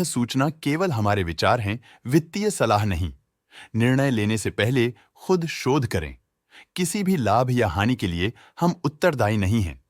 सूचना केवल हमारे विचार हैं, वित्तीय सलाह नहीं। निर्णय लेने से पहले खुद शोध करें। किसी भी लाभ या हानि के लिए हम उत्तरदायी नहीं हैं।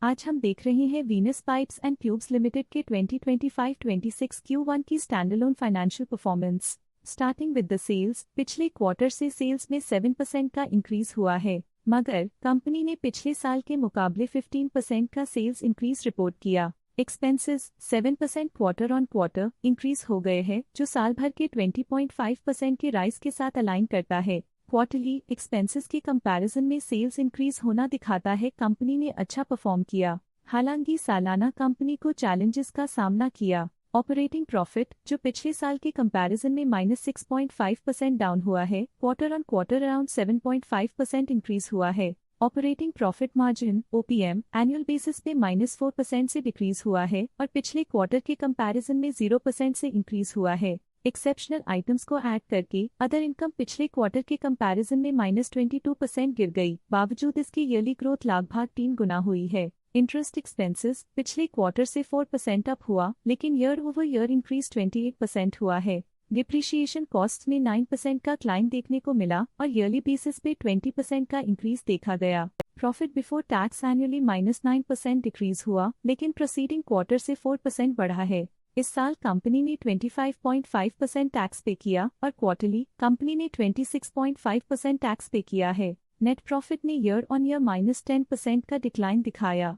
आज हम देख रहे हैं Venus pipes and tubes limited के 2025-26 Q1 की standalone financial performance. Starting with the sales, पिछले क्वार्टर से सेल्स में 7% का इंक्रीज हुआ है, मगर कंपनी ने पिछले साल के मुकाबले 15% का सेल्स इंक्रीज रिपोर्ट किया। Expenses 7% quarter on quarter increase हो गए हैं, जो साल भर के 20.5% के राइज के साथ अलाइन करता है। क्वार्टरली एक्सपेंसेस के कंपैरिजन में सेल्स इंक्रीज होना दिखाता है कंपनी ने अच्छा परफॉर्म किया। हालांकि सालाना कंपनी को चैलेंजेस का सामना किया। ऑपरेटिंग प्रॉफिट, जो पिछले साल के कंपैरिजन में -6.5% डाउन हुआ है, quarter on quarter around 7.5% increase हुआ है। Operating profit margin OPM annual basis पे -4% से डिक्रीज हुआ है और पिछले क्वार्टर के कंपैरिजन में 0% से इंक्रीज हुआ है। एक्सेप्शनल आइटम्स को ऐड करके अदर इनकम पिछले क्वार्टर के कंपैरिजन में -22% गिर गई, बावजूद इसकी ईयरली ग्रोथ लगभग 3 गुना हुई है। इंटरेस्ट एक्सपेंसेस पिछले क्वार्टर से 4% अप हुआ, लेकिन ईयर ओवर ईयर इंक्रीज 28% हुआ है। डिप्रिशिएशन कॉस्ट में 9% का क्लाइम देखने को मिला और ईयरली बेसिस पे 20% का इंक्रीज देखा गया। Profit before tax annually -9% decrease हुआ, लेकिन प्रोसीडिंग क्वार्टर से 4% बढ़ा है। इस साल कंपनी ने 25.5% टैक्स पे किया और क्वार्टरली कंपनी ने 26.5% टैक्स पे किया है। नेट प्रॉफिट ने ईयर ऑन ईयर -10% का डिक्लाइन दिखाया,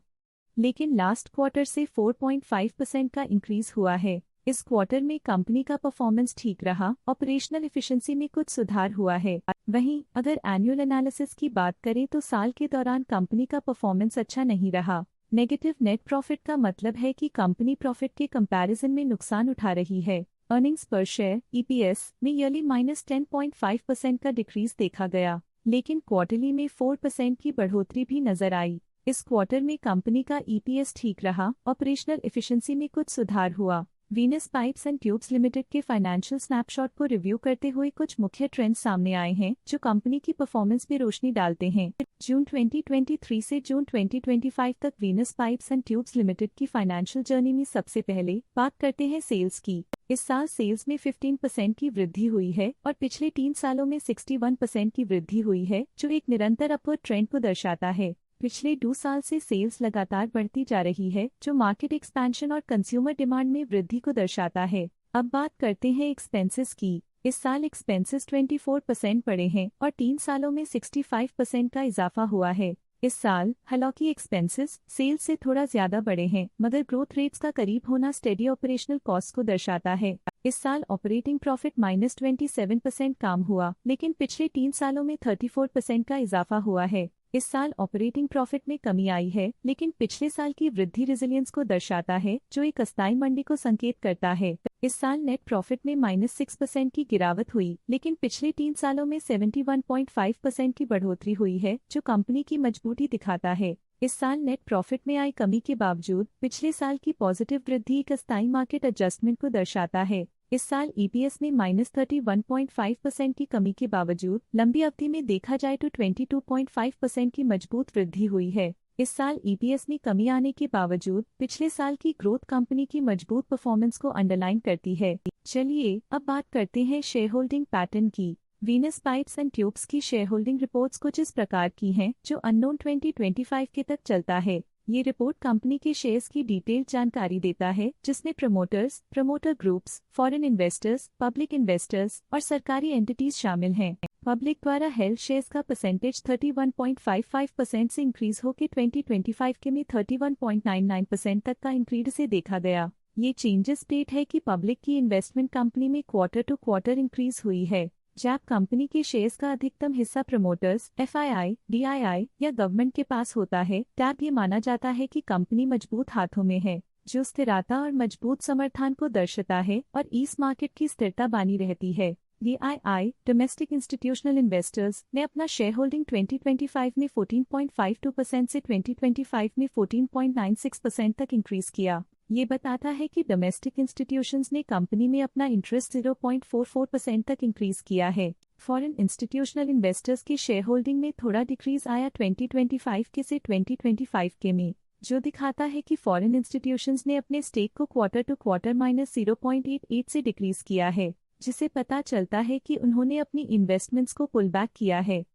लेकिन लास्ट क्वार्टर से 4.5% का इंक्रीज हुआ है। इस क्वार्टर में कंपनी का परफॉर्मेंस ठीक रहा, ऑपरेशनल एफिशिएंसी में कुछ सुधार हुआ है। वहीं अगर एनुअल एनालिसिस की बात करें तो साल के दौरान कंपनी का परफॉर्मेंस अच्छा नहीं रहा। नेगेटिव नेट प्रॉफिट का मतलब है कि कंपनी प्रॉफिट के कंपैरिजन में नुकसान उठा रही है। अर्निंग्स पर शेयर EPS में ईयरली -10.5% का डिक्रीज देखा गया, लेकिन क्वार्टरली में 4% की बढ़ोतरी भी नजर आई। इस क्वार्टर में कंपनी का EPS ठीक रहा, ऑपरेशनल एफिशिएंसी में कुछ सुधार हुआ। Venus pipes and tubes limited के फाइनेंशियल स्नैपशॉट को रिव्यू करते हुए कुछ मुख्य ट्रेंड्स सामने आए हैं जो कंपनी की परफॉर्मेंस में रोशनी डालते हैं। जून 2023 से जून 2025 तक Venus pipes and tubes limited की फाइनेंशियल जर्नी में सबसे पहले बात करते हैं सेल्स की। इस साल सेल्स में 15% की वृद्धि हुई है और पिछले 3 सालों में 61% की वृद्धि हुई है, जो एक निरंतर अपवर्ड ट्रेंड को दर्शाता है। पिछले 2 साल से सेल्स लगातार बढ़ती जा रही है, जो मार्केट एक्सपेंशन और कंज्यूमर डिमांड में वृद्धि को दर्शाता है। अब बात करते हैं एक्सपेंसेस की। इस साल एक्सपेंसेस 24% बढ़े हैं और 3 सालों में 65% का इजाफा हुआ है। इस साल हालांकि एक्सपेंसेस सेल्स से थोड़ा ज्यादा बढ़े हैं, मगर ग्रोथ रेट्स का करीब होना स्टेडी ऑपरेशनल कॉस्ट को दर्शाता है। इस साल ऑपरेटिंग प्रॉफिट -27% कम हुआ, लेकिन पिछले 3 सालों में 34% का इजाफा हुआ है। इस साल ऑपरेटिंग प्रॉफिट में कमी आई है, लेकिन पिछले साल की वृद्धि रेजिलियंस को दर्शाता है, जो एक अस्थायी मंदी को संकेत करता है। इस साल नेट प्रॉफिट में -6% की गिरावट हुई, लेकिन पिछले 3 सालों में 71.5% की बढ़ोतरी हुई है, जो कंपनी की मजबूती दिखाता है। इस साल नेट प्रॉफिट में आई कमी के बावजूद पिछले साल की पॉजिटिव वृद्धि एक अस्थायी मार्केट एडजस्टमेंट को दर्शाता है। इस साल EPS में -31.5% की कमी के बावजूद लंबी अवधि में देखा जाए तो 22.5% की मजबूत वृद्धि हुई है। इस साल EPS में कमी आने के बावजूद पिछले साल की ग्रोथ कंपनी की मजबूत परफॉर्मेंस को अंडरलाइन करती है। चलिए अब बात करते हैं शेयर होल्डिंग पैटर्न की। वीनस पाइप्स एंड ट्यूब्स की शेयर होल्डिंग रिपोर्ट्स कुछ इस प्रकार की हैं, जो अननोन 2025 के तक चलता है। ये रिपोर्ट कंपनी के शेयर्स की डिटेल्ड जानकारी देता है, जिसमें promoters, promoter groups, foreign investors, public investors और सरकारी एंटिटीज शामिल हैं। पब्लिक द्वारा हेल्ड शेयर्स का परसेंटेज 31.55% से इंक्रीज होकर 2025 के में 31.99% तक का इंक्रीज से देखा गया। ये चेंजेस स्टेट है कि पब्लिक की इन्वेस्टमेंट कंपनी में क्वार्टर टू क्वार्टर इंक्रीज हुई है। जब कंपनी के शेयर्स का अधिकतम हिस्सा प्रमोटर्स, FII, DII या गवर्नमेंट के पास होता है, तब ये माना जाता है कि कंपनी मजबूत हाथों में है, जो स्थिरता और मजबूत समर्थन को दर्शाता है और इस मार्केट की स्थिरता बनी रहती है। DII, डोमेस्टिक इंस्टीट्यूशनल इन्वेस्टर्स, ने अपना शेयर होल्डिंग 2025 में 14.52% से 2025 में 14.96% तक इंक्रीज किया। ये बताता है कि डोमेस्टिक इंस्टीट्यूशंस ने कंपनी में अपना इंटरेस्ट 0.44% तक इंक्रीज किया है। फॉरेन इंस्टीट्यूशनल इन्वेस्टर्स की शेयर होल्डिंग में थोड़ा डिक्रीज आया 2025 के से 2025 के में। जो दिखाता है कि फॉरेन इंस्टीट्यूशंस ने अपने स्टेक को क्वार्टर टू क्वार्टर -0.88 से डिक्रीज किया है, जिसे पता चलता है कि उन्होंने अपनी इन्वेस्टमेंट्स को पुल बैक किया है।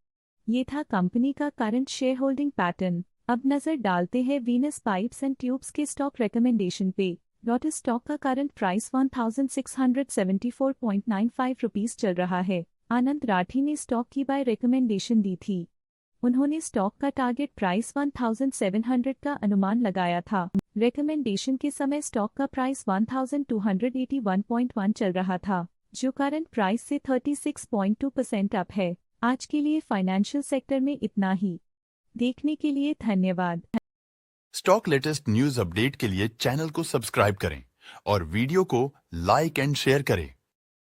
ये था कंपनी का करंट शेयर होल्डिंग पैटर्न। अब नजर डालते हैं वीनस पाइप्स एंड ट्यूब्स के स्टॉक रिकमेंडेशन पे। लोटस स्टॉक का करंट प्राइस 1674.95 रुपीस चल रहा है। आनंद राठी ने स्टॉक की बाय रिकमेंडेशन दी थी। उन्होंने स्टॉक का टारगेट प्राइस 1700 का अनुमान लगाया था। रिकमेंडेशन के समय स्टॉक का प्राइस 1281.1 चल रहा था, जो करंट प्राइस से 36.2% अप है। आज के लिए फाइनेंशियल सेक्टर में इतना ही। देखने के लिए धन्यवाद। स्टॉक लेटेस्ट न्यूज अपडेट के लिए चैनल को सब्सक्राइब करें और वीडियो को लाइक एंड शेयर करें।